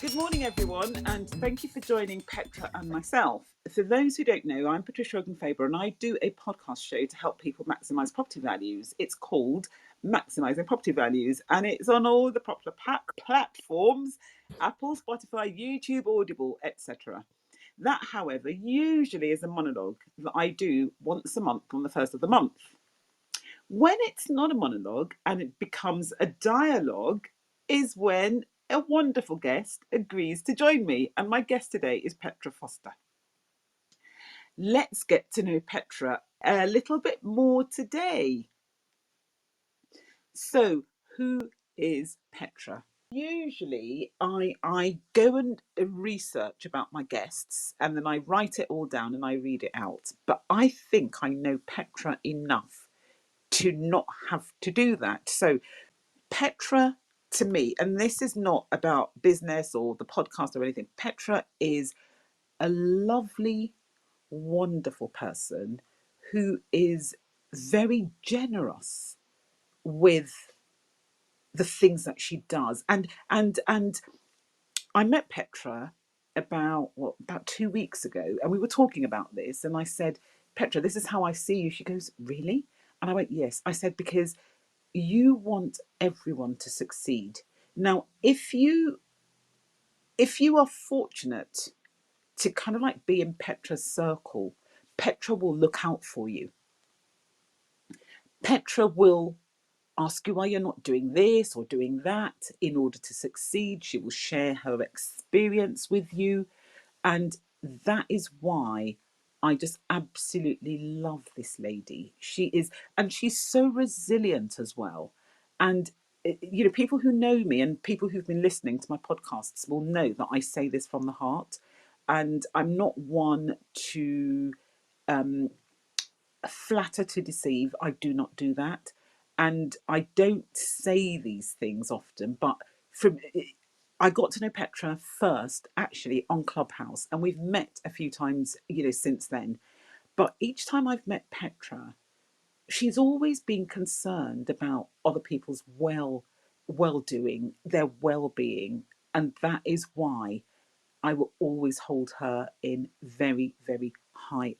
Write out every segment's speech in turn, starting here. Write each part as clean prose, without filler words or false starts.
Good morning, everyone, and thank you for joining Petra and myself. For those who don't know, I'm Patricia Faber, and I do a podcast show to help people maximise property values. It's called Maximising Property Values, and it's on all the popular platforms: Apple, Spotify, YouTube, Audible, etc. That, however, usually is a monologue that I do once a month on the first of the month. When it's not a monologue and it becomes a dialogue, is when a wonderful guest agrees to join me. And my guest today is Petra Foster. Let's get to know Petra a little bit more today. So, who is Petra? Usually, I go and research about my guests and then I write it all down and I read it out. But I think I know Petra enough to not have to do that. So, Petra, to me, and this is not about business or the podcast or anything, Petra is a lovely, wonderful person who is very generous with the things that she does. And I met Petra about 2 weeks ago, and we were talking about this, and I said, Petra, this is how I see you. She goes, really? And I went, yes. I said, because you want everyone to succeed. Now, if you are fortunate to kind of like be in Petra's circle, Petra will look out for you. Petra will ask you why you're not doing this or doing that in order to succeed. She will share her experience with you. And that is why I just absolutely love this lady. She is, and she's so resilient as well. And, people who know me and people who've been listening to my podcasts will know that I say this from the heart. And I'm not one to flatter to deceive. I do not do that. And I don't say these things often, but from I got to know Petra first actually on Clubhouse, and we've met a few times, since then. But each time I've met Petra, she's always been concerned about other people's well doing, their well-being, and that is why I will always hold her in very, very high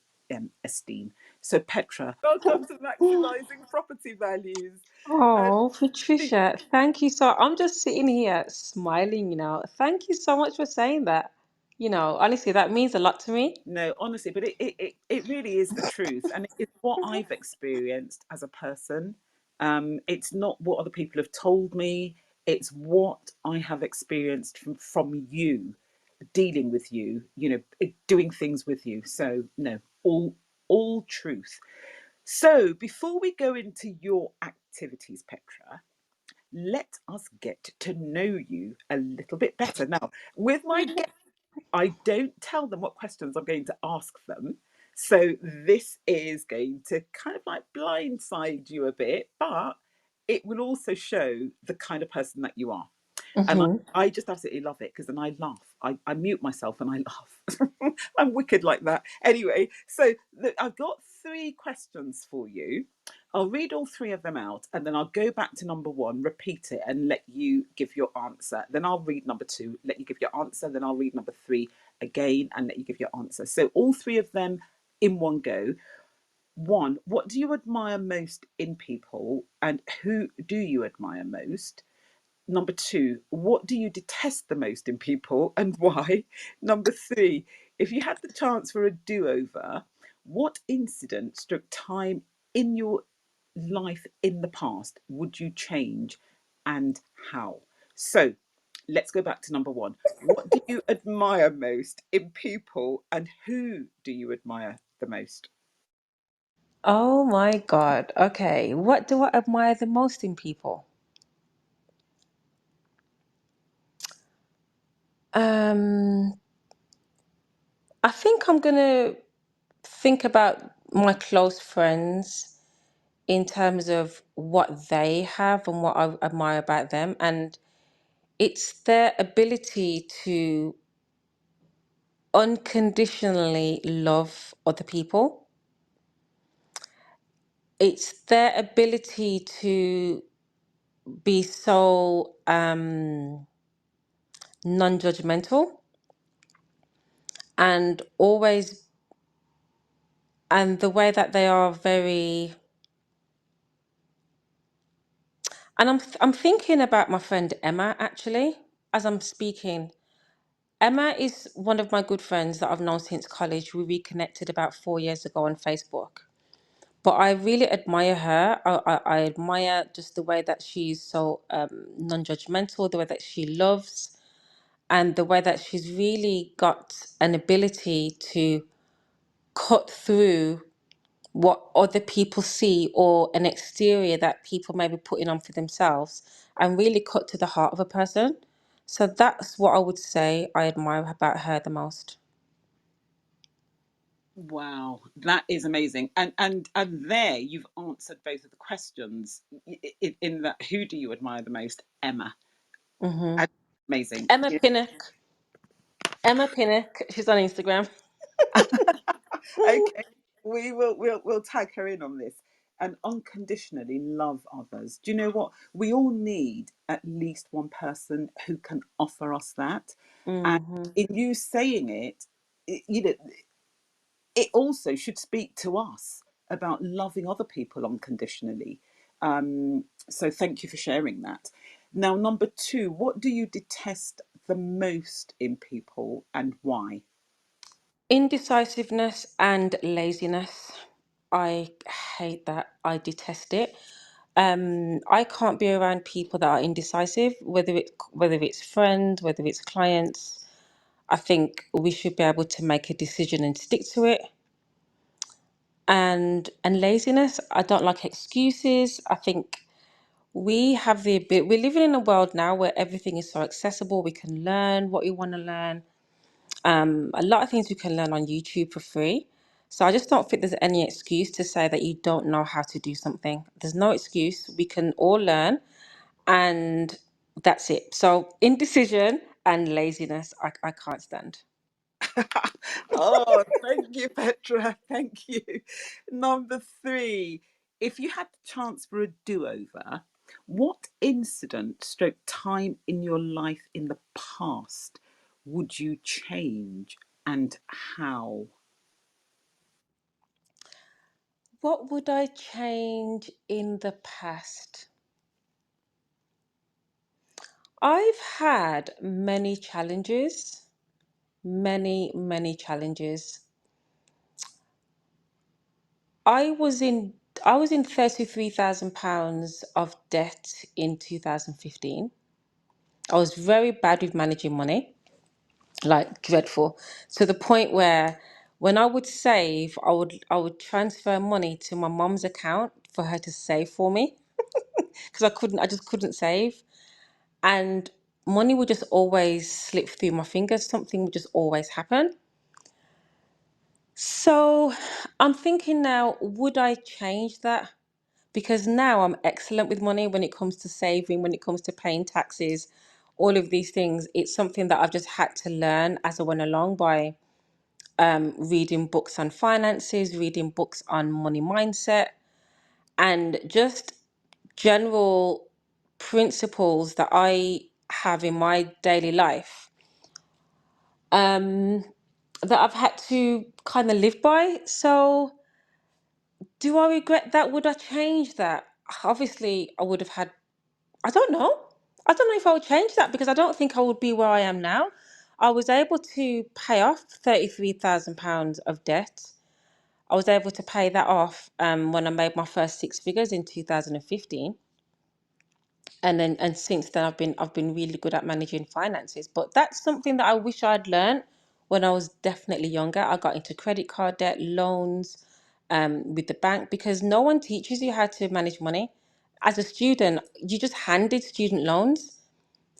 esteem. So, Petra, welcome to Maximising Property Values. Uh, Oh, the- Patricia, thank you so. I'm just sitting here smiling, Thank you so much for saying that. Honestly, that means a lot to me. no, honestly, but it really is the truth, and it's what I've experienced as a person. It's not what other people have told me. It's what I have experienced from you, dealing with you, doing things with you. So no, all truth. So before we go into your activities, Petra, let us get to know you a little bit better. Now, with my guests, I don't tell them what questions I'm going to ask them. So this is going to kind of like blindside you a bit, but it will also show the kind of person that you are. And Hmm. I just absolutely love it because then I laugh. I mute myself and I laugh. I'm wicked like that. Anyway, so look, I've got 3 questions for you. I'll read all 3 of them out and then I'll go back to number 1, repeat it, and let you give your answer. Then I'll read number 2, let you give your answer. Then I'll read number 3 again and let you give your answer. So all 3 of them in one go. 1, what do you admire most in people and who do you admire most? Number 2, what do you detest the most in people and why? Number 3, if you had the chance for a do over, what incident struck time in your life in the past would you change and how? So let's go back to number 1. What do you admire most in people and who do you admire the most? Oh my God. Okay, what do I admire the most in people? Um, I think I'm gonna think about my close friends in terms of what they have and what I admire about them, and it's their ability to unconditionally love other people. It's their ability to be so non-judgmental, and always, and the way that they are very, and I'm thinking about my friend Emma actually as I'm speaking. Emma is one of my good friends that I've known since college. We reconnected about 4 years ago on Facebook. But I really admire her. I admire just the way that she's so non-judgmental, the way that she loves, and the way that she's really got an ability to cut through what other people see or an exterior that people may be putting on for themselves and really cut to the heart of a person. So that's what I would say I admire about her the most. Wow, that is amazing. And there you've answered both of the questions in that who do you admire the most? Emma. Hmm. And amazing. Emma Pinnock. Emma Pinnock. She's on Instagram. Okay, we'll tag her in on this. And unconditionally love others. Do you know what? We all need at least one person who can offer us that. And Hmm. in you saying you know, it also should speak to us about loving other people unconditionally. So thank you for sharing that. Now, number two, what do you detest the most in people and why? Indecisiveness and laziness. I hate that. I detest it. I can't be around people that are indecisive, whether it's friends, whether it's clients. I think we should be able to make a decision and stick to it. And laziness, I don't like excuses. I think we have the bit. We're living in a world now where everything is so accessible. We can learn what we want to learn. A lot of things we can learn on YouTube for free. So I just don't think there's any excuse to say that you don't know how to do something. There's no excuse. We can all learn, and that's it. So indecision and laziness, I can't stand. Oh, thank you, Petra. Thank you. Number three, if you had the chance for a do over, what incident stroke time in your life in the past would you change and how? What would I change in the past? I've had many challenges, many challenges. I was in I was in £33,000 of debt in 2015. I was very bad with managing money, like dreadful, to the point where when I would save, I would transfer money to my mom's account for her to save for me because I just couldn't save, and money would just always slip through my fingers. Something would just always happen. So I'm thinking now, would I change that? Because now I'm excellent with money when it comes to saving, when it comes to paying taxes, all of these things. It's something that I've just had to learn as I went along by reading books on finances, reading books on money mindset, and just general principles that I have in my daily life um, that I've had to kind of live by. So, do I regret that? Would I change that? Obviously, I would have had. I don't know. I don't know if I would change that because I don't think I would be where I am now. I was able to pay off £33,000 of debt. I was able to pay that off when I made my first six figures in 2015, and since then I've been really good at managing finances. But that's something that I wish I'd learned when I was definitely younger. I got into credit card debt, loans, with the bank because no one teaches you how to manage money. As a student, you just handed student loans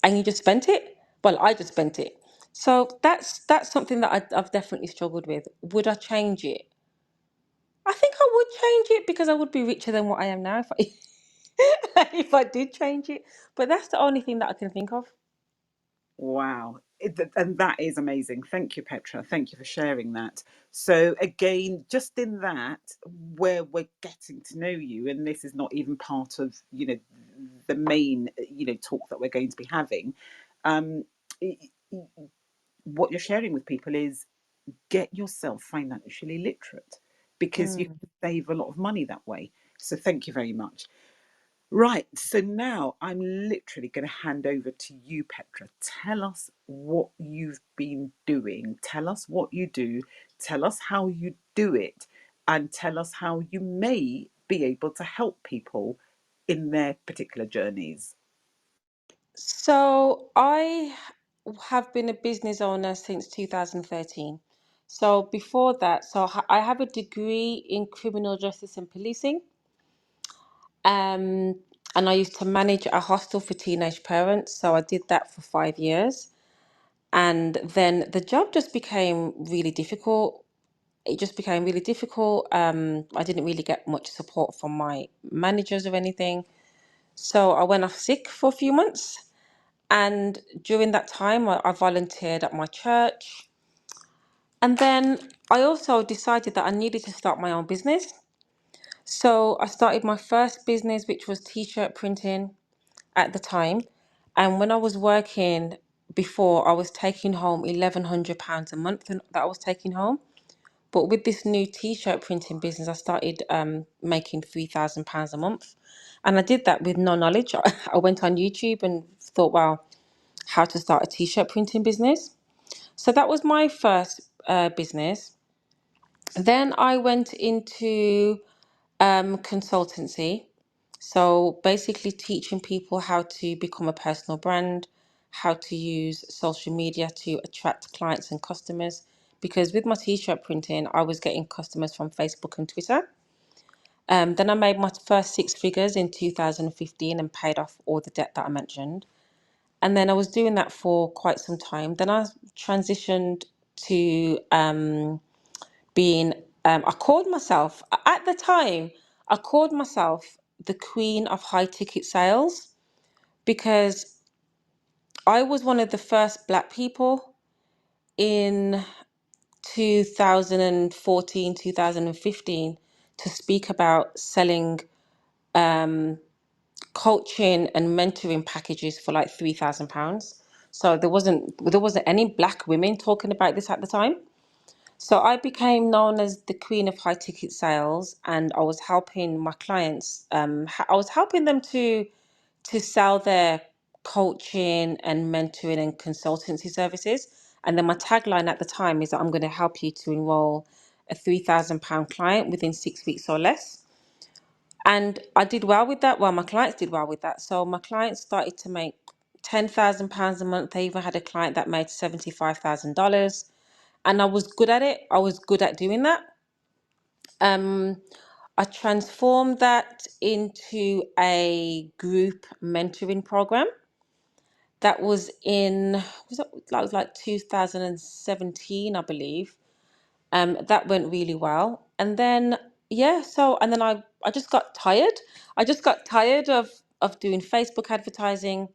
and you just spent it. Well, I just spent it. So that's something that I've definitely struggled with. Would I change it? I think I would change it because I would be richer than what I am now if I if I did change it. But that's the only thing that I can think of. Wow. And that is amazing. Thank you, Petra. Thank you for sharing that. So, again, just in that, where we're getting to know you, and this is not even part of, the main, talk that we're going to be having. Um, what you're sharing with people is get yourself financially literate, because you Mm. can save a lot of money that way. So thank you very much. Right, so now I'm literally going to hand over to you, Petra. Tell us what you've been doing. Tell us what you do. Tell us how you do it. And tell us how you may be able to help people in their particular journeys. So I have been a business owner since 2013. So before that, I have a degree in criminal justice and policing. Um, and I used to manage a hostel for teenage parents. So I did that for 5 years. And then the job just became really difficult. It just became really difficult. I didn't really get much support from my managers or anything. So I went off sick for a few months. And during that time, I volunteered at my church. And then I also decided that I needed to start my own business. So I started my first business, which was t shirt printing at the time. And when I was working before, I was taking home £1,100 a month that I was taking home. But with this new t-shirt printing business, I started making £3,000 a month. And I did that with no knowledge. I went on YouTube and thought, wow, how to start a t-shirt printing business. So that was my first business. Then I went into consultancy. So basically teaching people how to become a personal brand, how to use social media to attract clients and customers. Because with my t-shirt printing, I was getting customers from Facebook and Twitter. Then I made my first six figures in 2015 and paid off all the debt that I mentioned. And then I was doing that for quite some time. Then I transitioned to being, I called myself, at the time, I called myself the queen of high ticket sales because I was one of the first black people in 2014, 2015 to speak about selling coaching and mentoring packages for like £3,000. So there wasn't any black women talking about this at the time. So I became known as the queen of high ticket sales, and I was helping my clients. I was helping them to sell their coaching and mentoring and consultancy services. And then my tagline at the time is that I'm going to help you to enroll a £3,000 client within 6 weeks or less. And I did well with that. Well, my clients did well with that. So my clients started to make £10,000 a month. They even had a client that made $75,000. And I was good at it. I was good at doing that. Um, I transformed that into a group mentoring program that was that was like 2017, I believe. That went really well. And then yeah, so and then I just got tired. I just got tired of doing Facebook advertising.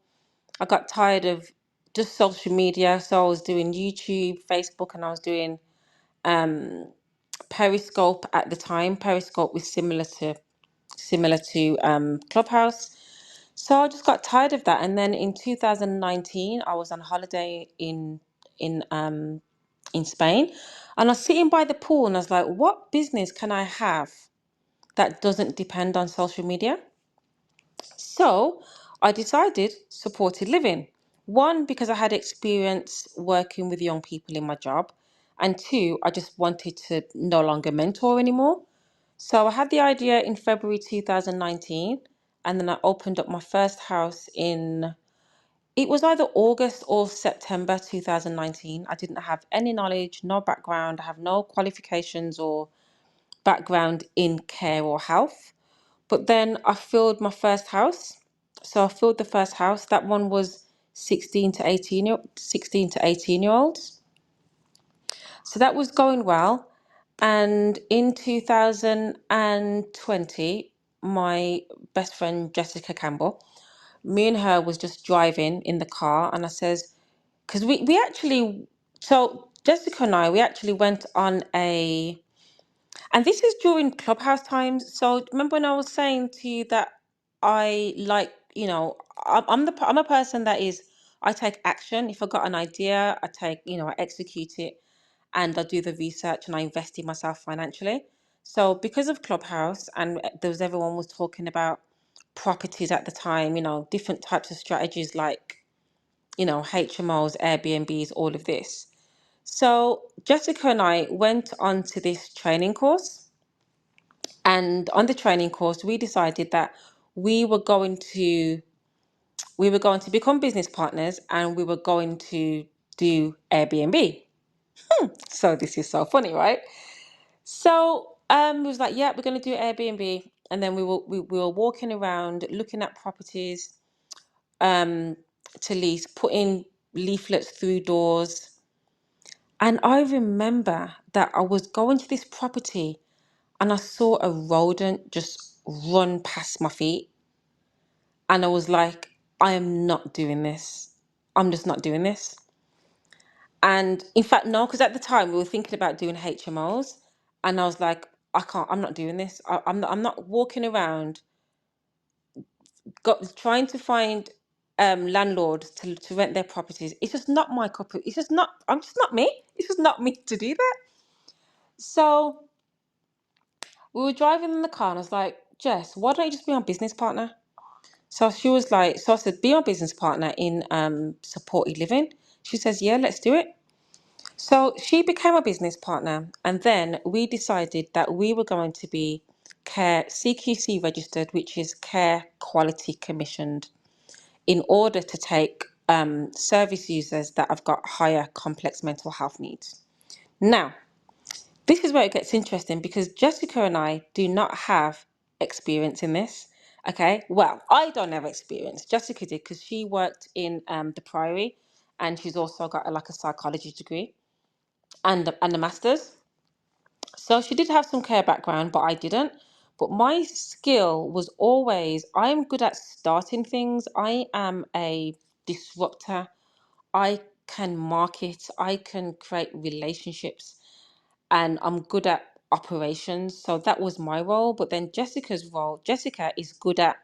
I got tired of just social media. So I was doing YouTube, Facebook, and I was doing Periscope at the time. Periscope was similar to Clubhouse. So I just got tired of that. And then in 2019, I was on holiday in Spain, and I was sitting by the pool, and I was like, "What business can I have that doesn't depend on social media?" So I decided supported living. One, because I had experience working with young people in my job, and two, I just wanted to no longer mentor anymore. So I had the idea in February 2019, and then I opened up my first house in, it was either August or September 2019. I didn't have any knowledge, no background, I have no qualifications or background in care or health. But then I filled my first house. So I filled the first house. That one was 16 to 18 year olds. So that was going well. And in 2020, my best friend Jessica Campbell, me and her was just driving in the car, and I says, because we actually, so Jessica and I, we actually went on and this is during Clubhouse times. So remember when I was saying to you that I like, I'm a person that is I take action. If I got an idea, I take, I execute it, and I do the research and I invest in myself financially. So because of Clubhouse, and there was everyone was talking about properties at the time, different types of strategies like, HMOs, Airbnbs, all of this. So Jessica and I went on to this training course, and on the training course, we decided that we were going to we were going to become business partners, and we were going to do Airbnb. So this is so funny, right? So we was like, yeah, we're going to do Airbnb, and then we were walking around looking at properties um to lease, putting leaflets through doors. And I remember that I was going to this property and I saw a rodent just run past my feet. And I was like, I am not doing this. I'm just not doing this. And in fact, no, because at the time we were thinking about doing HMOs. And I was like, I'm not doing this. I'm not walking around trying to find landlords to rent their properties. It's just not my cup of, it's just not, I'm just not me. It's just not me to do that. So we were driving in the car and I was like, Jess, why don't you just be my business partner? So she was like, so I said, be my business partner in supported living. She says, yeah, let's do it. So she became a business partner. And then we decided that we were going to be care CQC registered, which is care quality commissioned, in order to take service users that have got higher complex mental health needs. Now, this is where it gets interesting because Jessica and I do not have experience in this. Okay, well, I don't have experience. Jessica did because she worked in the Priory, and she's also got like a psychology degree and a master's. So she did have some care background, but I didn't. But my skill was always I'm good at starting things. I am a disruptor. I can market. I can create relationships, and I'm good at operations. So that was my role. But then Jessica's role, Jessica is good at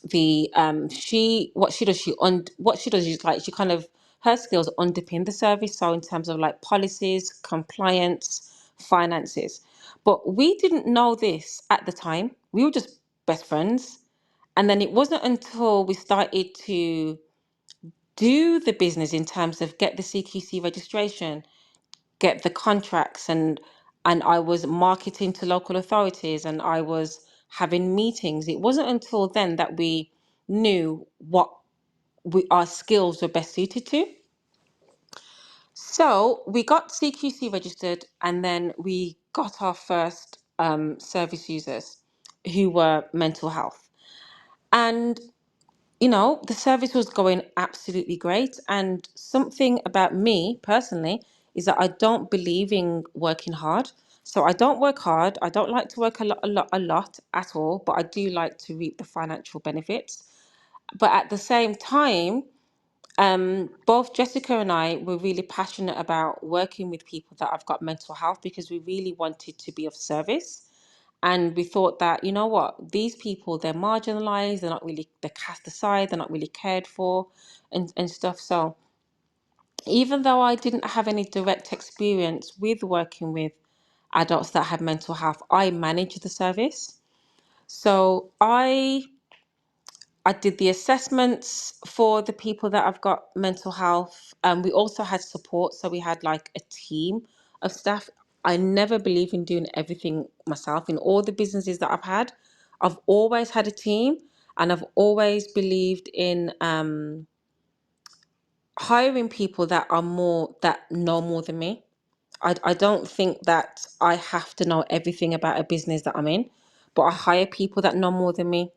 the she what she does what she does is like she kind of her skills underpin the service. So in terms of like policies, compliance, finances. But we didn't know this at the time. We were just best friends. And then it wasn't until we started to do the business in terms of get the CQC registration, get the contracts, and I was marketing to local authorities, and I was having meetings. It wasn't until then that we knew what our skills were best suited to. So we got CQC registered, and then we got our first service users who were mental health. And the service was going absolutely great. And something about me personally is that I don't believe in working hard. So I don't work hard. I don't like to work a lot at all, but I do like to reap the financial benefits. But at the same time, both Jessica and I were really passionate about working with people that have got mental health because we really wanted to be of service. And we thought that, you know what, these people, they're marginalized, they're cast aside, they're not really cared for and stuff. So even though I didn't have any direct experience with working with adults that had mental health, I managed the service. So I did the assessments for the people that have got mental health. We also had support, so we had like a team of staff. I never believe in doing everything myself. In all the businesses that I've had, I've always had a team, and I've always believed in hiring people that know more than me. I don't think that I have to know everything about a business that I'm in, but I hire people that know more than me,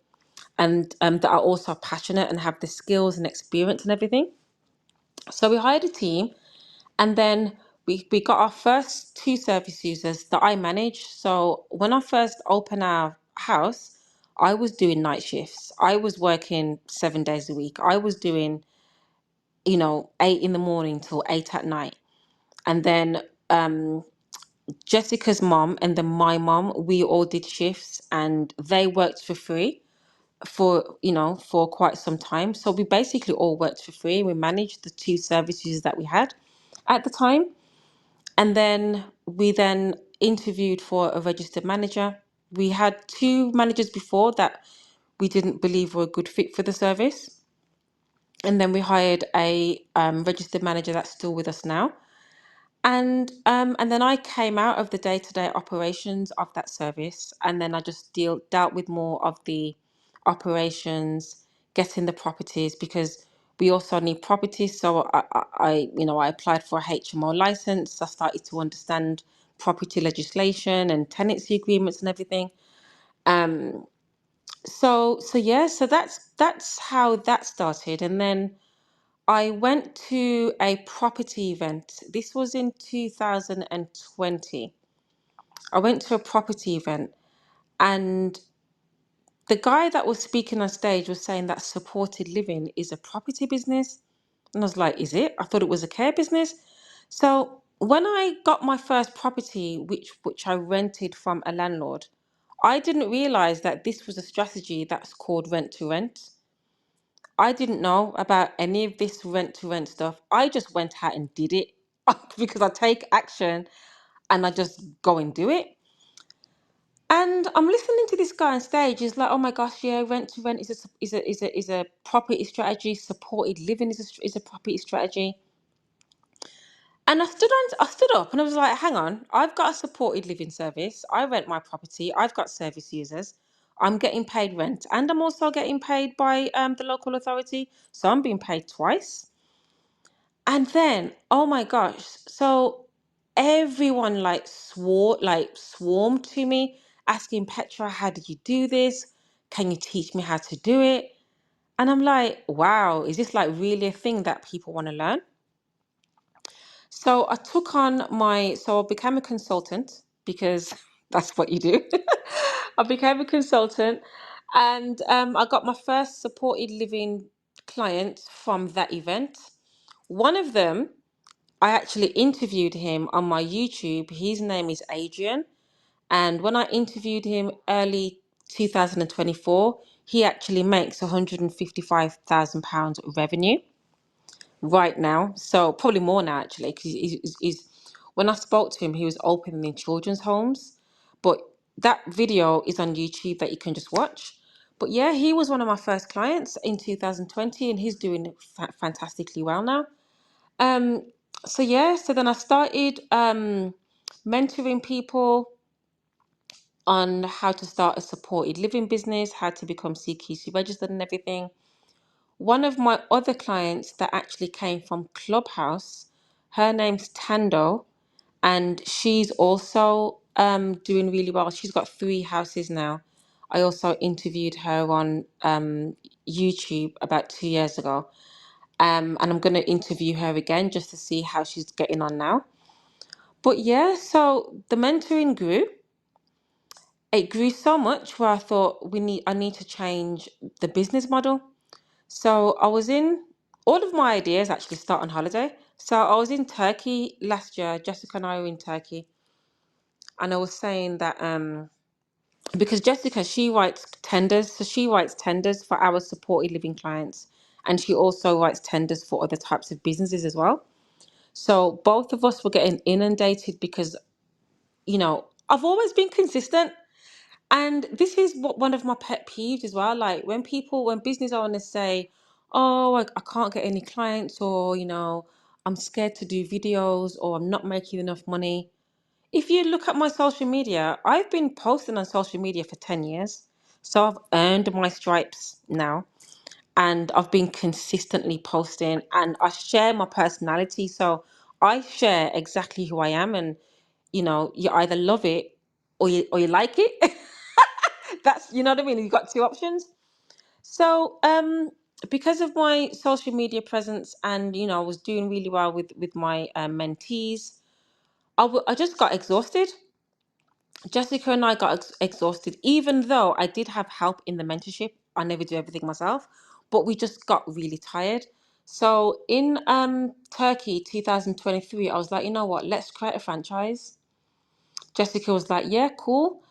and that are also passionate and have the skills and experience and everything. So we hired a team, and then we got our first two service users that I managed. So when I first opened our house, I was doing night shifts. I was working 7 days a week. I was doing, 8 in the morning till 8 at night. And then Jessica's mom and then my mom, we all did shifts, and they worked for free. for, for quite some time. So we basically all worked for free. We managed the two services that we had at the time. And then we then interviewed for a registered manager. We had two managers before that we didn't believe were a good fit for the service. And then we hired a registered manager that's still with us now. And then I came out of the day-to-day operations of that service, and then I just dealt with more of the operations, getting the properties, because we also need properties. So I applied for a HMO license. I started to understand property legislation and tenancy agreements and everything. Um, so that's how that started, and then I went to a property event. This was in 2020. I went to a property event, and the guy that was speaking on stage was saying that supported living is a property business. And I was like, is it? I thought it was a care business. So when I got my first property, which I rented from a landlord, I didn't realize that this was a strategy that's called rent to rent. I didn't know about any of this rent to rent stuff. I just went out and did it because I take action and I just go and do it. And I'm listening to this guy on stage. He's like, "Oh my gosh, yeah, rent to rent is a property strategy. Supported living is a property strategy." And I stood up and I was like, "Hang on, I've got a supported living service. I rent my property. I've got service users. I'm getting paid rent, and I'm also getting paid by the local authority. So I'm being paid twice." And then, oh my gosh, so everyone swarmed to me asking, "Petra, how did you do this? Can you teach me how to do it?" And I'm like, wow, is this like really a thing that people want to learn? So I became a consultant because that's what you do. I became a consultant, and I got my first supported living clients from that event. One of them, I actually interviewed him on my YouTube. His name is Adrian. And when I interviewed him early 2024, he actually makes £155,000 revenue right now. So probably more now, actually, because when I spoke to him, he was opening in children's homes. But that video is on YouTube that you can just watch. But yeah, he was one of my first clients in 2020, and he's doing fantastically well now. Um, so then I started mentoring people on how to start a supported living business, how to become CQC registered and everything. One of my other clients that actually came from Clubhouse, her name's Tando, and she's also doing really well. She's got 3 houses now. I also interviewed her on YouTube about 2 years ago. And I'm going to interview her again just to see how she's getting on now. But yeah, so the mentoring grew. It grew so much where I thought I need to change the business model. So I was in all of my ideas actually start on holiday. So I was in Turkey last year. Jessica and I were in Turkey, and I was saying that because Jessica, she writes tenders, so she writes tenders for our supported living clients, and she also writes tenders for other types of businesses as well. So both of us were getting inundated because, I've always been consistent. And this is what one of my pet peeves as well. Like when business owners say, "Oh, I can't get any clients," or, "I'm scared to do videos," or "I'm not making enough money." If you look at my social media, I've been posting on social media for 10 years. So I've earned my stripes now, and I've been consistently posting, and I share my personality. So I share exactly who I am, and you either love it or you like it. That's, you know what I mean? You've got two options. So because of my social media presence, and I was doing really well with my mentees, I just got exhausted. Jessica and I got exhausted, even though I did have help in the mentorship. I never do everything myself, but we just got really tired. So in Turkey 2023, I was like, you know what, let's create a franchise. Jessica was like, yeah, cool.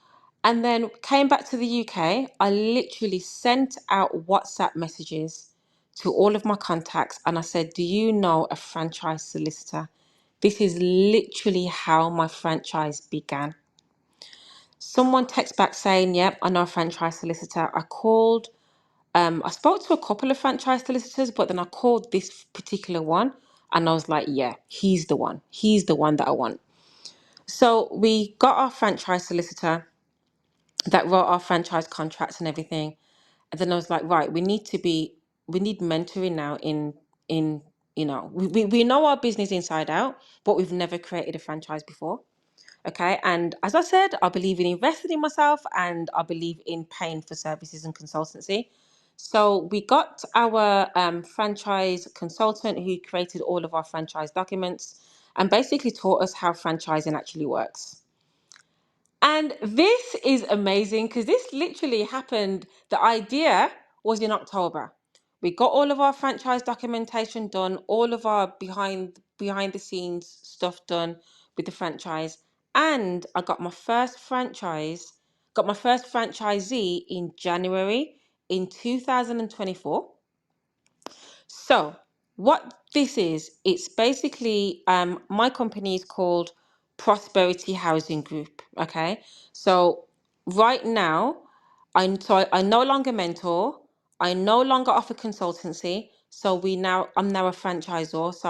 And then came back to the UK. I literally sent out WhatsApp messages to all of my contacts and I said, do you know a franchise solicitor? This is literally how my franchise began. Someone texted back saying, yep, I know a franchise solicitor. I called, I spoke to a couple of franchise solicitors, but then I called this particular one and I was like, yeah, he's the one. He's the one that I want. So we got our franchise solicitor that wrote our franchise contracts and everything. And then I was like, right, we need mentoring now in, we know our business inside out, but we've never created a franchise before. Okay. And as I said, I believe in investing in myself and I believe in paying for services and consultancy. So we got our franchise consultant who created all of our franchise documents and basically taught us how franchising actually works. And this is amazing because this literally happened. The idea was in October. We got all of our franchise documentation done, all of our behind the scenes stuff done with the franchise. And I got my first franchisee in January in 2024. So, what this is, it's basically my company is called Prosperity Housing Group. Okay, so right now, I no longer mentor, I no longer offer consultancy. So I'm now a franchisor. So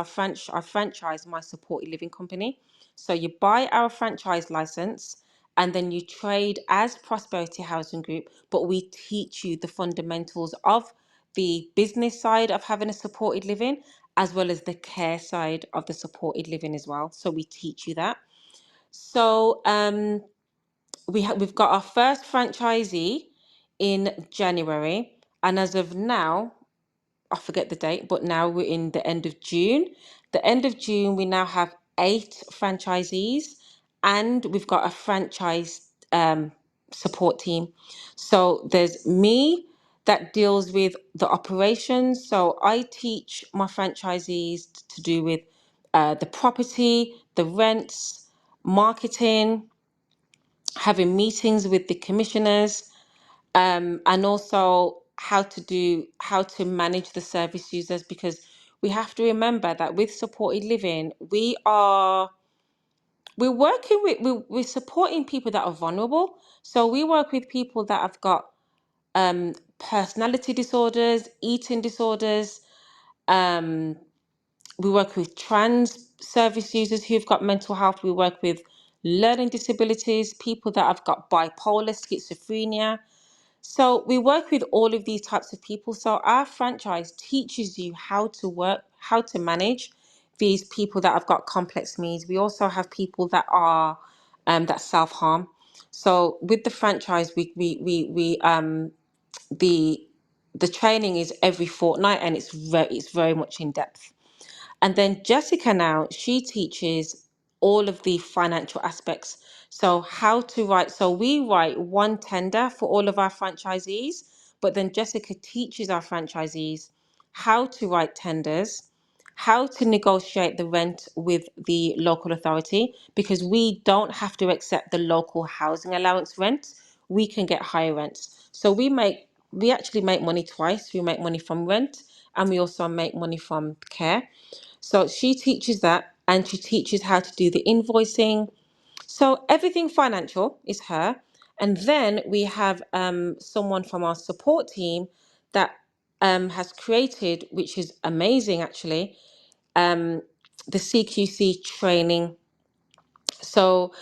I franchise my supported living company. So you buy our franchise license and then you trade as Prosperity Housing Group, but we teach you the fundamentals of the business side of having a supported living as well as the care side of the supported living as well. So we teach you that. So we've got our first franchisee in January, and as of now, I forget the date, but now we're in the end of June. The end of June, we now have 8 franchisees, and we've got a franchise support team. So there's me that deals with the operations. So I teach my franchisees to do with the property, the rents, marketing, having meetings with the commissioners, and also how to manage the service users, because we have to remember that with supported living we're supporting people that are vulnerable. So we work with people that have got personality disorders, eating disorders. um we work with trans service users who've got mental health. We work with learning disabilities, people that have got bipolar, schizophrenia. So we work with all of these types of people. So our franchise teaches you how to work, how to manage these people that have got complex needs. We also have people that are that self-harm. So with the franchise, the the training is every fortnight and it's very much in depth. And then Jessica now, she teaches all of the financial aspects. So how to write, so we write one tender for all of our franchisees, but then Jessica teaches our franchisees how to write tenders, how to negotiate the rent with the local authority, because we don't have to accept the local housing allowance rent. We can get higher rents. So we actually make money twice. We make money from rent and we also make money from care. So she teaches that and she teaches how to do the invoicing. So everything financial is her. And then we have someone from our support team that has created, which is amazing actually, the CQC training. So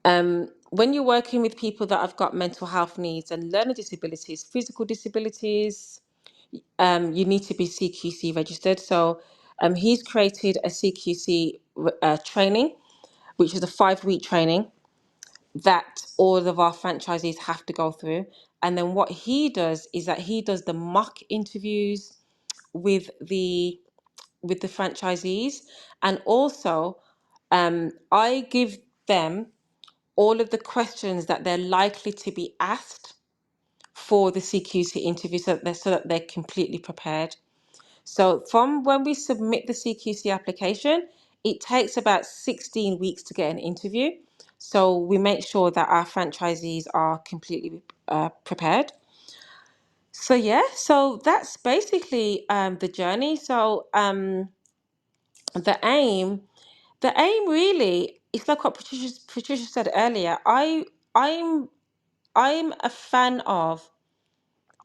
when you're working with people that have got mental health needs and learning disabilities, physical disabilities, you need to be CQC registered. So he's created a CQC training, which is a 5-week training that all of our franchisees have to go through. And then what he does is that he does the mock interviews with the franchisees, and also I give them all of the questions that they're likely to be asked for the CQC interview, so that they're completely prepared. So from when we submit the CQC application, it takes about 16 weeks to get an interview. So we make sure that our franchisees are completely prepared. So yeah, so that's basically the journey. So the aim, the aim really is like what Patricia said earlier. I'm I'm a fan of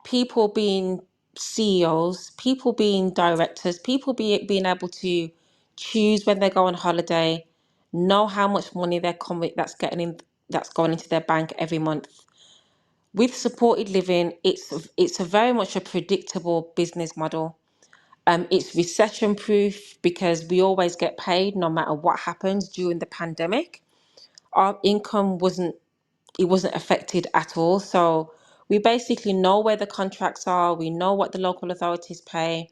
people being CEOs, people being directors, being able to choose when they go on holiday, know how much money that's going into their bank every month. With supported living, it's a very much a predictable business model. It's recession proof because we always get paid no matter what happens. During the pandemic, our income wasn't affected at all. So we basically know where the contracts are. We know what the local authorities pay.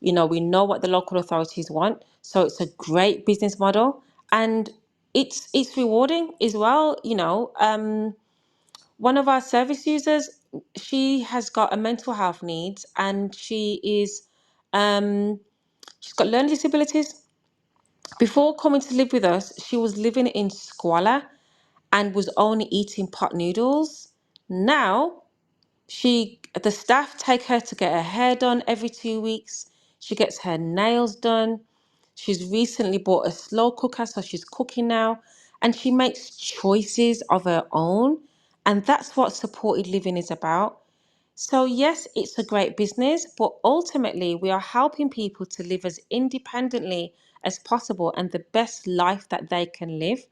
We know what the local authorities want. So it's a great business model, and it's rewarding as well. One of our service users, she has got a mental health needs, and um, she's got learning disabilities. Before coming to live with us, she was living in squalor and was only eating pot noodles. Now the staff take her to get her hair done every 2 weeks. She gets her nails done. She's recently bought a slow cooker, so she's cooking now, and she makes choices of her own. And that's what supported living is about. So, yes, it's a great business, but ultimately, we are helping people to live as independently as possible and the best life that they can live.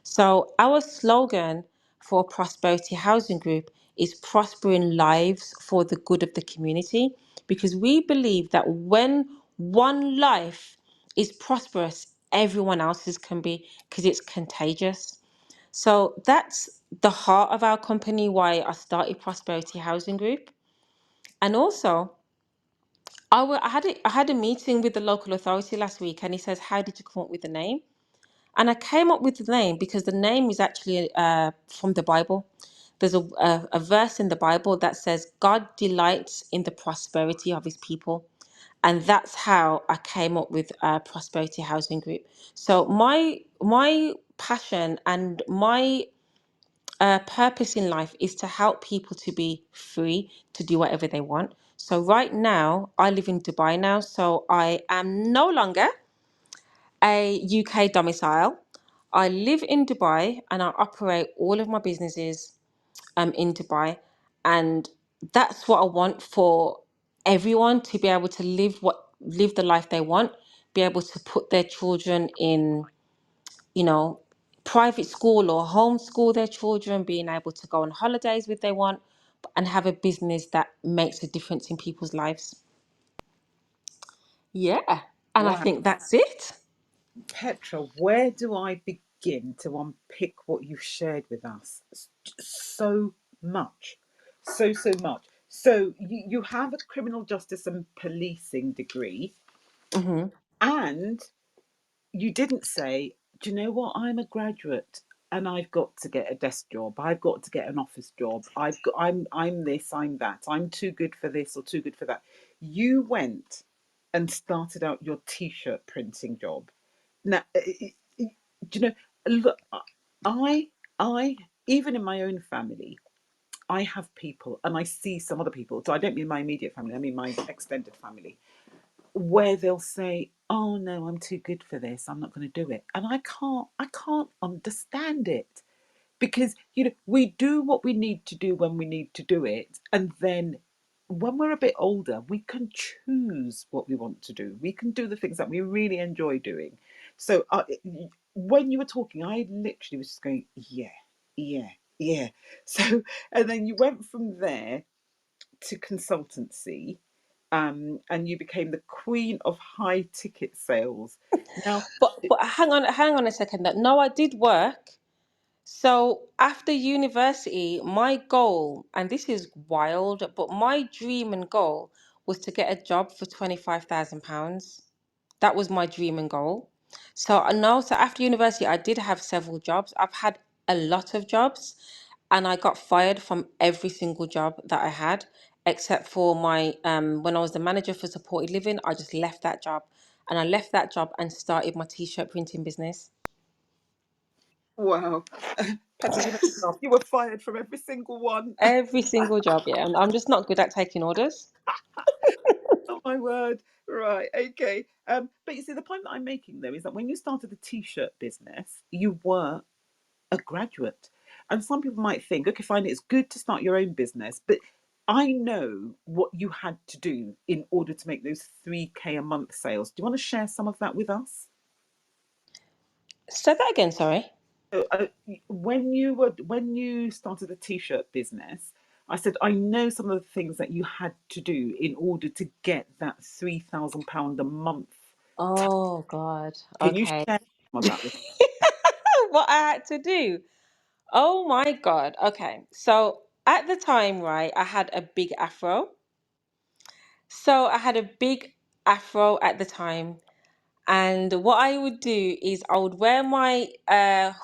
So, our slogan for Prosperity Housing Group is prospering lives for the good of the community, because we believe that when one life is prosperous, everyone else's can be, because it's contagious. So, that's the heart of our company, why I started Prosperity Housing Group. And also, I had a meeting with the local authority last week, and he says, "How did you come up with the name?" And I came up with the name because the name is actually from the Bible. There's a verse in the Bible that says, "God delights in the prosperity of his people." And that's how I came up with Prosperity Housing Group. So my passion and my purpose in life is to help people to be free to do whatever they want. So right now, I live in Dubai now, so I am no longer a UK domicile. I live in Dubai and I operate all of my businesses in Dubai. And that's what I want for everyone to be able to live the life they want, be able to put their children in, you know, private school or homeschool their children, being able to go on holidays if they want, and have a business that makes a difference in people's lives. Yeah. And I Wow. think that's it. Petra, where do I begin to unpick what you've shared with us? So much. So much. So you have a criminal justice and policing degree, Hmm. and you didn't say, do you know what? I'm a graduate and I've got to get a desk job. I've got to get an office job. I'm this, I'm that. I'm too good for this or too good for that. You went and started out your t-shirt printing job. Now, do you know, look, I I even in my own family, I have people and I see some other people. So I don't mean my immediate family, I mean my extended family, where they'll say, "Oh no, I'm too good for this. I'm not going to do it." And I can't understand it, because we do what we need to do when we need to do it, and then when we're a bit older, we can choose what we want to do. We can do the things that we really enjoy doing. So when you were talking, I literally was just going, yeah, yeah, yeah. So, and then you went from there to consultancy, and you became the queen of high ticket sales. Now, But hang on a second. That no, I did work. So after university, my goal, and this is wild, but my dream and goal was to get a job for £25,000. That was my dream and goal. So I know. So after university, I did have several jobs. I've had a lot of jobs, and I got fired from every single job that I had, except for my when I was the manager for supported living. I just left that job, and I left that job and started my t-shirt printing business. Wow. Petra, you made me laugh. You were fired from every single one. Every single job, yeah. I'm just not good at taking orders. Oh my word. Right. Okay. But you see, the point that I'm making though is that when you started the t-shirt business, you were a graduate. And some people might think, okay, fine, it's good to start your own business, but I know what you had to do in order to make those 3K a month sales. Do you want to share some of that with us? Say that again, sorry. So, when you started the t-shirt business, I said I know some of the things that you had to do in order to get that £3,000 a month. Oh God. Can you Okay. share some of that with What I had to do. Oh my God. Okay. So at the time, right, I had a big afro. So I had a big afro at the time. And what I would do is I would wear my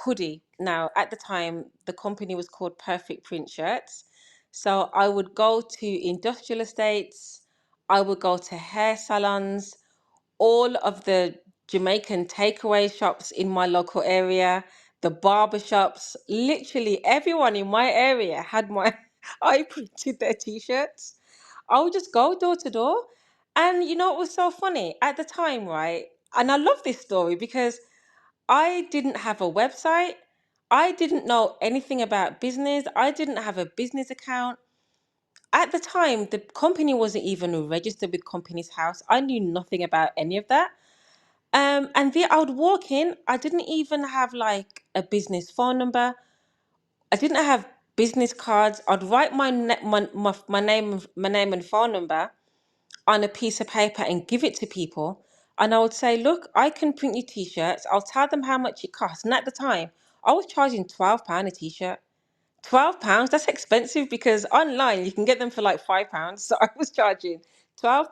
hoodie. Now, at the time, the company was called Perfect Print Shirts. So I would go to industrial estates, I would go to hair salons, all of the Jamaican takeaway shops in my local area, the barber shops, literally everyone in my area had my I printed their t-shirts. I would just go door to door. And you know what was so funny? At the time, right? And I love this story because I didn't have a website. I didn't know anything about business. I didn't have a business account. At the time, the company wasn't even registered with Companies House. I knew nothing about any of that. And I would walk in. I didn't even have like a business phone number. I didn't have business cards. I'd write my name and phone number on a piece of paper and give it to people. And I would say, look, I can print you t-shirts. I'll tell them how much it costs. And at the time, I was charging £12 a t-shirt. £12, that's expensive because online you can get them for like £5. So I was charging £12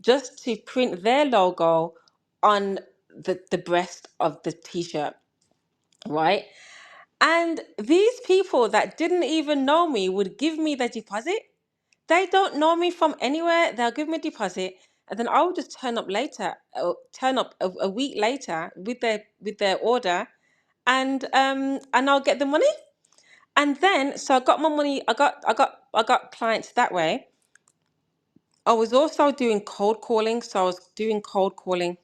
just to print their logo on the breast of the t-shirt, right? And these people that didn't even know me would give me their deposit. They don't know me from anywhere. They'll give me a deposit, and then I will just turn up later, turn up a week later with their order, and I'll get the money. And then so I got my money. I got clients that way. I was also doing cold calling, so I was doing cold calling,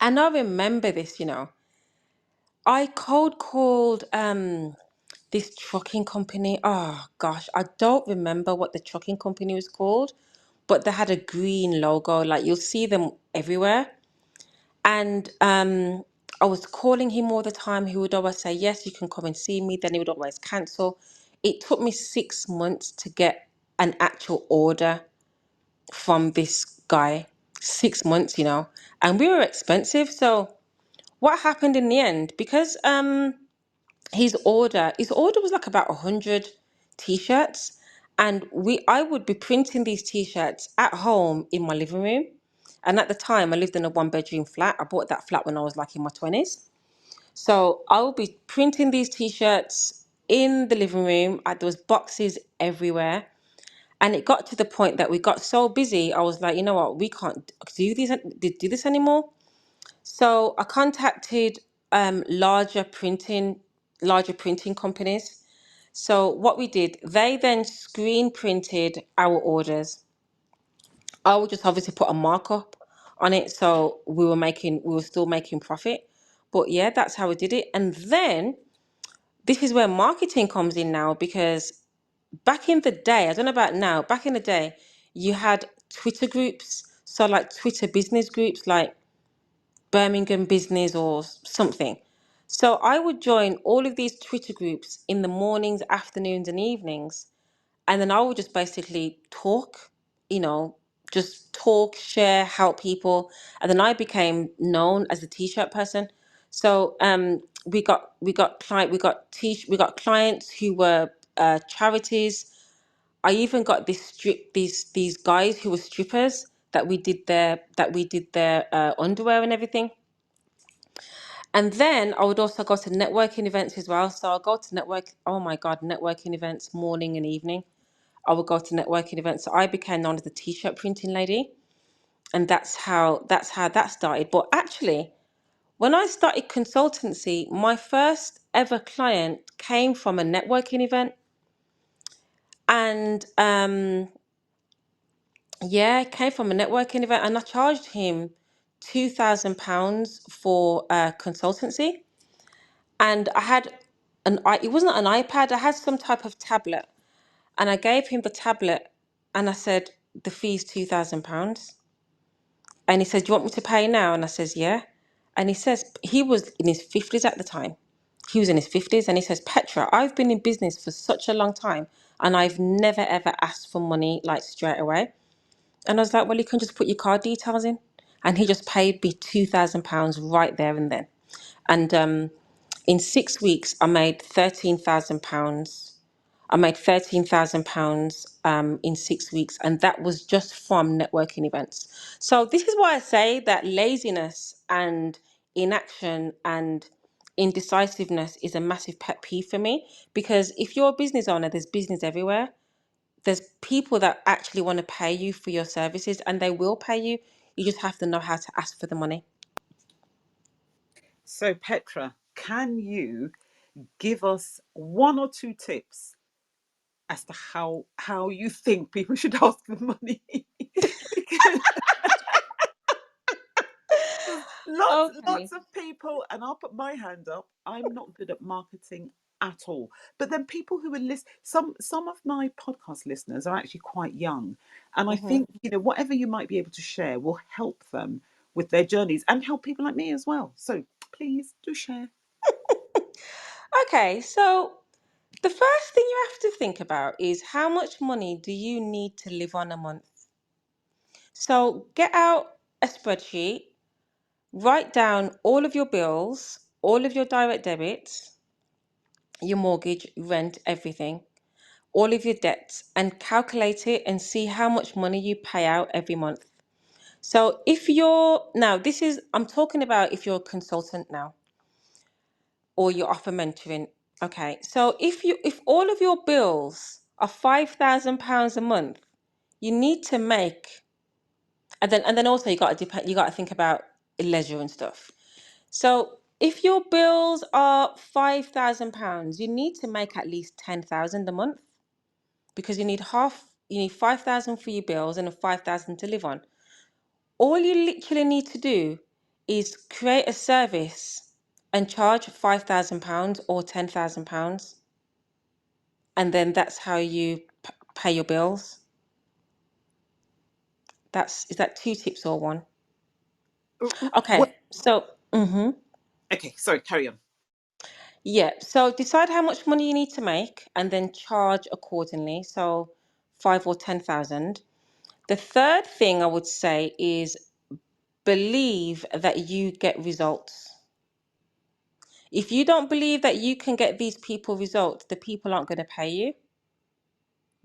and I remember this. I cold called this trucking company. Oh gosh, I don't remember what the trucking company was called, but they had a green logo. Like you'll see them everywhere. And I was calling him all the time. He would always say, yes, you can come and see me. Then he would always cancel. It took me 6 months to get an actual order from this guy. 6 months. And we were expensive. So what happened in the end? Because his order was like about 100 t-shirts, and we I would be printing these t-shirts at home in my living room. And at the time I lived in a one bedroom flat. I bought that flat when I was like in my 20s. So I would be printing these t-shirts in the living room. There was boxes everywhere, and it got to the point that we got so busy. I was like, you know what, we can't do this anymore. So I contacted larger printing companies. So what we did, they then screen printed our orders. I would just obviously put a markup on it, so we were still making profit. But yeah, that's how we did it. And then this is where marketing comes in now, because back in the day, I don't know about now, back in the day, you had Twitter groups, so like Twitter business groups, like Birmingham Business or something. So I would join all of these Twitter groups in the mornings, afternoons, and evenings. And then I would just basically talk, you know, just talk, share, help people. And then I became known as the t-shirt person. So we got clients who were charities. I even got these guys who were strippers that we did their underwear and everything. And then I would also go to networking events as well. So I'll go to oh my God, networking events morning and evening. I would go to networking events. So I became known as the t-shirt printing lady. And that's how that started. But actually, When I started consultancy, my first ever client came from a networking event. And yeah, came from a networking event, and I charged him £2,000 for consultancy. And I had it wasn't an iPad, I had some type of tablet. And I gave him the tablet and I said, the fee's £2,000. And he said, do you want me to pay now? And I says, yeah. And he says, he was in his 50s at the time. He was in his 50s and he says, Petra, I've been in business for such a long time and I've never ever asked for money like straight away. And I was like, well, you can just put your card details in. And he just paid me £2,000 right there and then. And in 6 weeks, I made £13,000. I made £13,000 in 6 weeks, and that was just from networking events. So this is why I say that laziness and inaction and indecisiveness is a massive pet peeve for me. Because if you're a business owner, there's business everywhere. There's people that actually want to pay you for your services, and they will pay you. You just have to know how to ask for the money. So, Petra, can you give us one or two tips as to how you think people should ask for money? Because lots Okay. of people, and I'll put my hand up, I'm not good at marketing at all. But then people who are some of my podcast listeners are actually quite young, and I hmm think, whatever you might be able to share will help them with their journeys and help people like me as well. So please do share. Okay, so the first thing you have to think about is how much money do you need to live on a month? So get out a spreadsheet, write down all of your bills, all of your direct debits, your mortgage, rent, everything, all of your debts, and calculate it and see how much money you pay out every month. So if you're now, I'm talking about if you're a consultant now or you offer mentoring. Okay, so if all of your bills are £5,000 a month, you need to make, and then also you got to think about leisure and stuff. So if your bills are £5,000, you need to make at least 10,000 a month, because you need 5,000 for your bills and 5,000 to live on. All you literally need to do is create a service and charge £5,000 or £10,000, and then that's how you pay your bills. Is that two tips or one? Well, Okay, so okay, sorry, carry on. yeah, so decide how much money you need to make and then charge accordingly. So 5 or 10,000. The third thing I would say is believe that you get results. If you don't believe that you can get these people results, the people aren't going to pay you.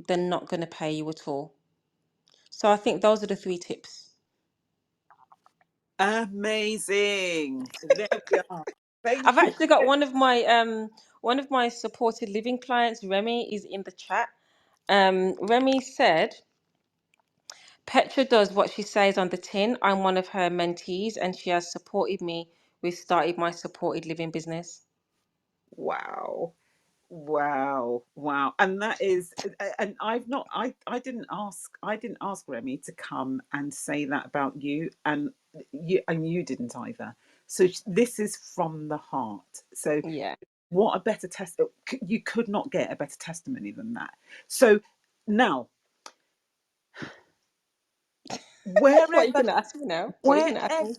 They're not going to pay you at all. So I think those are the three tips. Amazing. There we are. I've Thank you. actually got one of my supported living clients, Remy, is in the chat. Remy said, Petra does what she says on the tin. I'm one of her mentees and she has supported me with starting my supported living business. Wow. Wow, wow. And that is, and I didn't ask Remy to come and say that about you, and you didn't either. So this is from the heart. So Yeah. what a better test, you could not get a better testimony than that. So now, What are you wherever going to ask me now? What are you going to ask wherever me?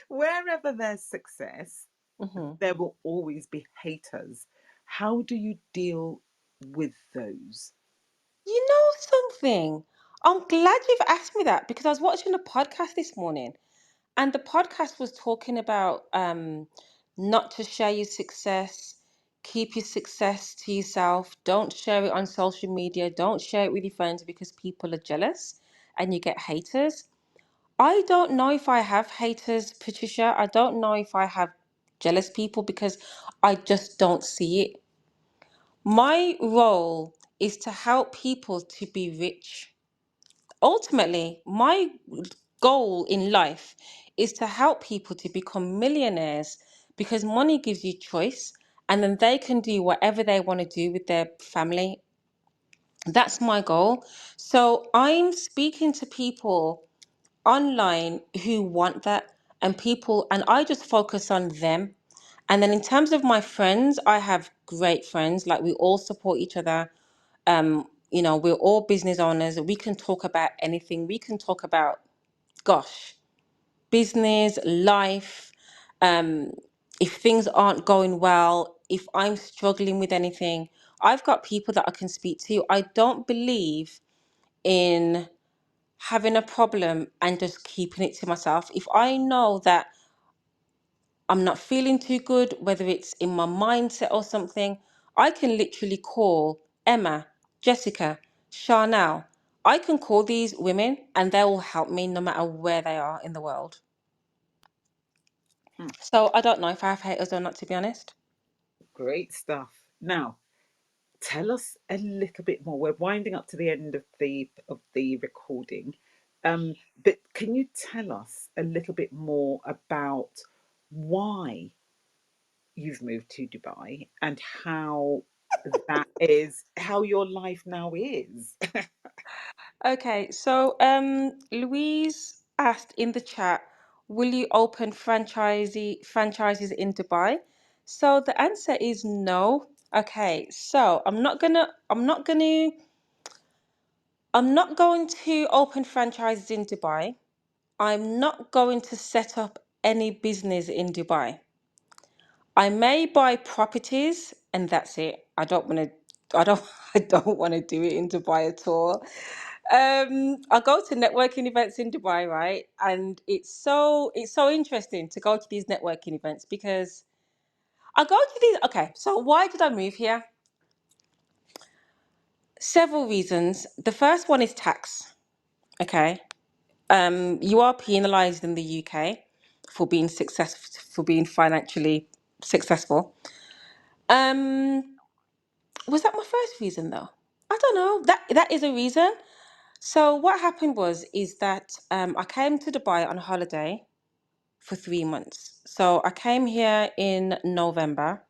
wherever there's success, hmm there will always be haters. How do you deal with those? You know something? I'm glad you've asked me that, because I was watching a podcast this morning and the podcast was talking about not to share your success, keep your success to yourself, don't share it on social media, don't share it with your friends because people are jealous and you get haters. I don't know if I have haters, Patricia. I don't know if I have jealous people because I just don't see it. My role is to help people to be rich. Ultimately, my goal in life is to help people to become millionaires because money gives you choice and then they can do whatever they want to do with their family. That's my goal. So I'm speaking to people online who want that, and I just focus on them. And then in terms of my friends, I have great friends. Like we all support each other. We're all business owners. We can talk about anything. We can talk about, gosh, business, life. Um, if things aren't going well, if I'm struggling with anything, I've got people that I can speak to. I don't believe in having a problem and just keeping it to myself. If I know that I'm not feeling too good, whether it's in my mindset or something, I can literally call Emma, Jessica, Charnel. I can call these women and they will help me no matter where they are in the world. Hmm, So I don't know if I have haters or not, to be honest. great stuff. Now, tell us a little bit more. We're winding up to the end of the recording, but can you tell us a little bit more about why you've moved to Dubai and how your life now is? Okay, so Louise asked in the chat, will you open franchises in Dubai? So the answer is no. Okay, so I'm not going to open franchises in Dubai. I'm not going to set up any business in Dubai. I may buy properties and that's it. I don't I don't want to do it in Dubai at all. I go to networking events in Dubai, right? And it's so interesting to go to these networking events because I go to these. Okay, so why did I move here? Several reasons. The first one is tax. Okay, you are penalised in the UK for being successful, for being financially successful. Um, was that my first reason though? I don't know. That is a reason. So what happened is that I came to Dubai on holiday for 3 months. So I came here in November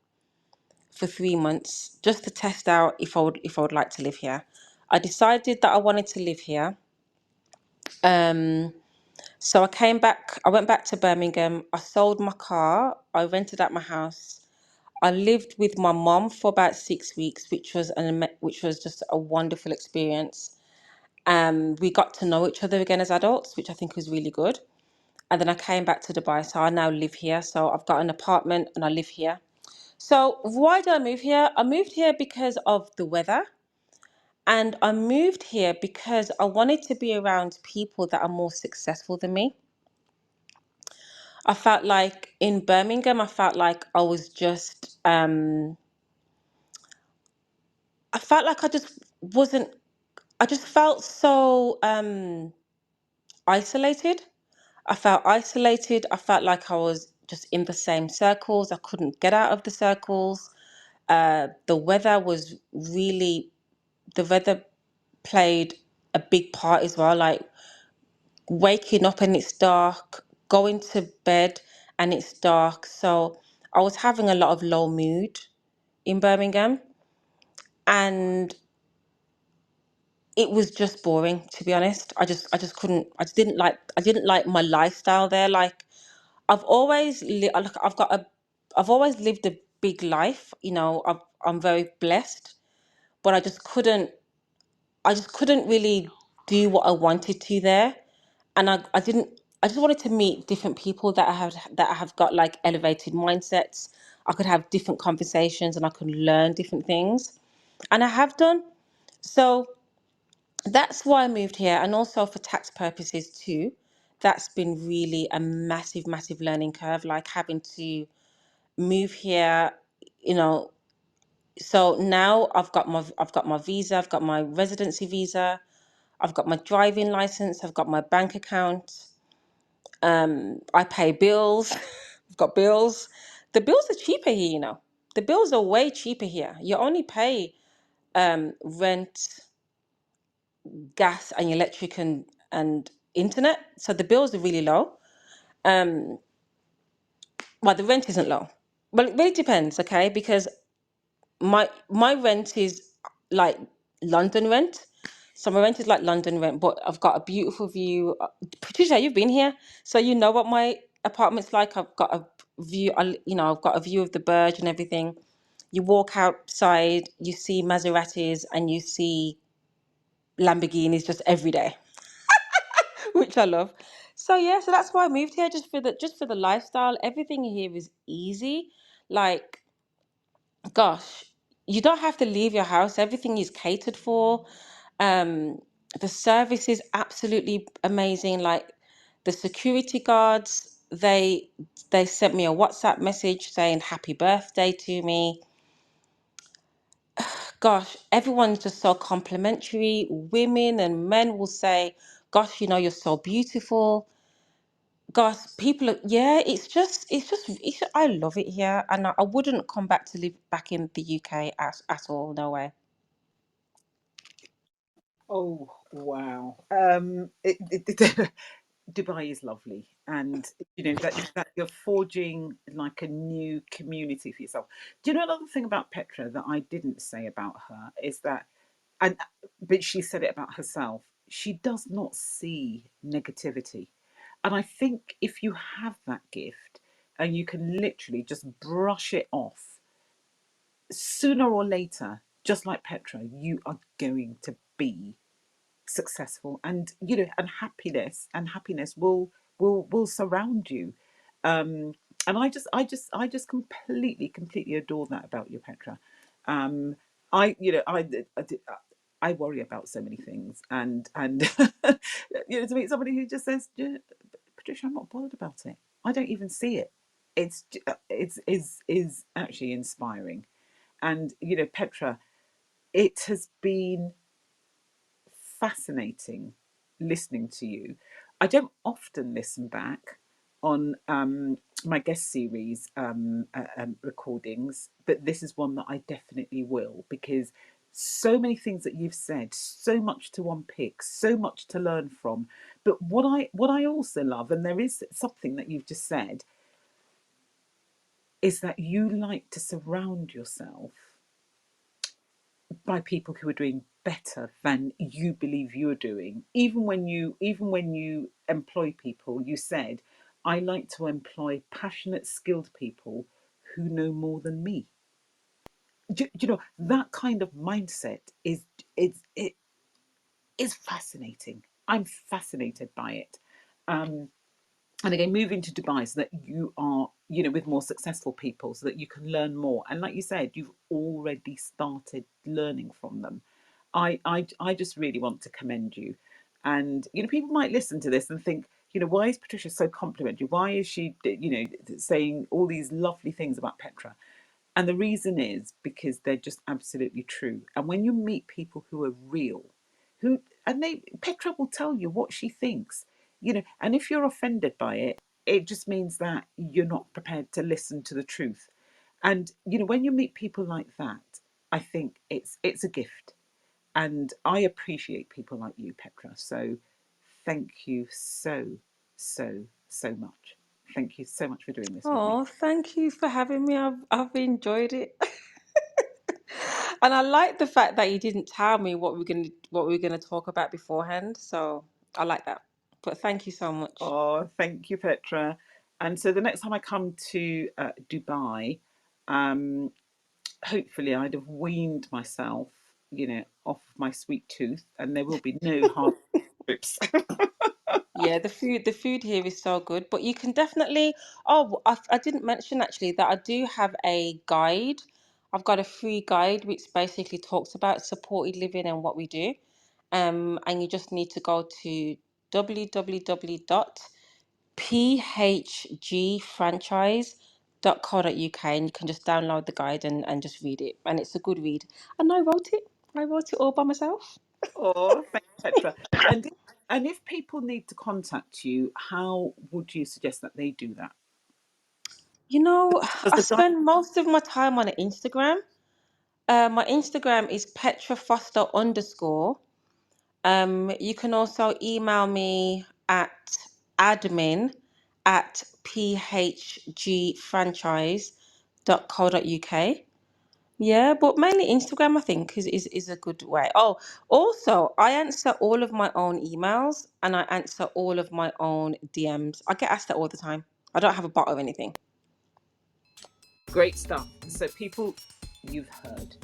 for 3 months just to test out if I would like to live here. I decided that I wanted to live here. Um, so I went back to Birmingham. I sold my car. I rented out my house. I lived with my mom for about 6 weeks, which was just a wonderful experience. We got to know each other again as adults, which I think was really good. And then I came back to Dubai, so I now live here. So I've got an apartment and I live here. So why did I move here? I moved here because of the weather, and I moved here because I wanted to be around people that are more successful than me. I felt like in Birmingham, I felt like I felt like I just wasn't. I just felt so isolated. I felt isolated. I felt like I was just in the same circles. I couldn't get out of the circles. The weather was really, the weather played a big part as well. Like waking up and it's dark, going to bed and it's dark. So I was having a lot of low mood in Birmingham, and it was just boring, to be honest. I just couldn't. I didn't like my lifestyle there. Like I've always lived a big life. I'm very blessed, but I just couldn't really do what I wanted to there. And I didn't, I just wanted to meet different people that have got like elevated mindsets. I could have different conversations and I could learn different things. And I have done. So that's why I moved here. And also for tax purposes too. That's been really a massive, massive learning curve, like having to move here, you know. So now I've got my visa, I've got my residency visa, I've got my driving license, I've got my bank account. I pay bills. I've got bills. The bills are cheaper here, you know. The bills are way cheaper here. You only pay rent, gas, and electric and internet. So the bills are really low. Um, well, the rent isn't low. Well, it really depends, okay? Because my rent is like London rent. So my rent is like London rent, but I've got a beautiful view. Patricia, you've been here, so you know what my apartment's like. I've got a view, I've got a view of the Burj and everything. You walk outside, you see Maseratis and you see Lamborghinis just every day, which I love. So yeah, so that's why I moved here, just for the lifestyle. Everything here is easy. Like, gosh, you don't have to leave your house. Everything is catered for. Um, the service is absolutely amazing. Like the security guards, they sent me a WhatsApp message saying happy birthday to me. Gosh, everyone's just so complimentary. Women and men will say, "Gosh, you're so beautiful." Gosh, people are, yeah, I love it here, and I wouldn't come back to live back in the UK at all. No way. Oh wow. Dubai is lovely, and that you're forging like a new community for yourself. Do you know another thing about Petra that I didn't say about her is that, and but she said it about herself. She does not see negativity, and I think if you have that gift and you can literally just brush it off, sooner or later, just like Petra, you are going to be successful, and and happiness will surround you. And I just completely adore that about you, Petra. I you know I worry about so many things, and to meet somebody who just says, "Yeah, Patricia, I'm not bothered about it, I don't even see it," it's is actually inspiring. And Petra, it has been fascinating listening to you. I don't often listen back on my guest series recordings, but this is one that I definitely will, because so many things that you've said, so much to unpick, so much to learn from. But what I also love, and there is something that you've just said, is that you like to surround yourself by people who are doing better than you believe you're doing. Even when you employ people, you said, I like to employ passionate, skilled people who know more than me. That kind of mindset is fascinating. I'm fascinated by it. Um, and again, moving to Dubai so that you are with more successful people, so that you can learn more, and like you said, you've already started learning from them. I just really want to commend you. And people might listen to this and think, why is Patricia so complimentary, why is she saying all these lovely things about Petra? And the reason is because they're just absolutely true. And when you meet people who are real, who and they Petra will tell you what she thinks, and if you're offended by it, it just means that you're not prepared to listen to the truth. And when you meet people like that, I think it's a gift. And I appreciate people like you, Petra. So thank you so much. Thank you so much for doing this with me. Oh, thank you for having me. I've enjoyed it. And I like the fact that you didn't tell me what we were gonna talk about beforehand. So I like that. But thank you so much. Oh, thank you, Petra. And so the next time I come to Dubai, um, hopefully I'd have weaned myself, off my sweet tooth, and there will be no hard trips. Yeah, the food here is so good, but you can definitely. Oh, I didn't mention actually that I do have a guide. I've got a free guide which basically talks about supported living and what we do. And you just need to go to www.phgfranchise.co.uk and you can just download the guide and just read it. And it's a good read. And I wrote it. I wrote it all by myself. Oh, thank you, Petra. And if people need to contact you, how would you suggest that they do that? Does I the guy? spend most of my time on Instagram. My Instagram is Petra Foster underscore. You can also email me at admin at phgfranchise.co.uk. Yeah, but mainly Instagram, I think, is a good way. Oh, also, I answer all of my own emails and I answer all of my own DMs. I get asked that all the time. I don't have a bot or anything. Great stuff. So people, you've heard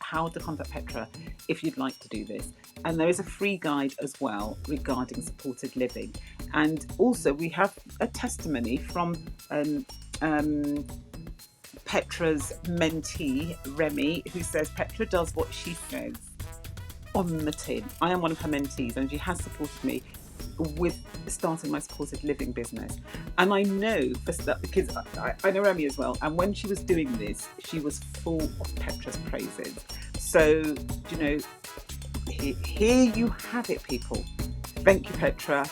how to contact Petra if you'd like to do this. And there is a free guide as well regarding supported living. And also we have a testimony from Petra's mentee, Remy, who says Petra does what she says on the tin. I am one of her mentees and she has supported me with starting my supported living business. And I know for that because I know Remy as well. And when she was doing this, she was full of Petra's praises. So, you know, here you have it, people. Thank you, Petra.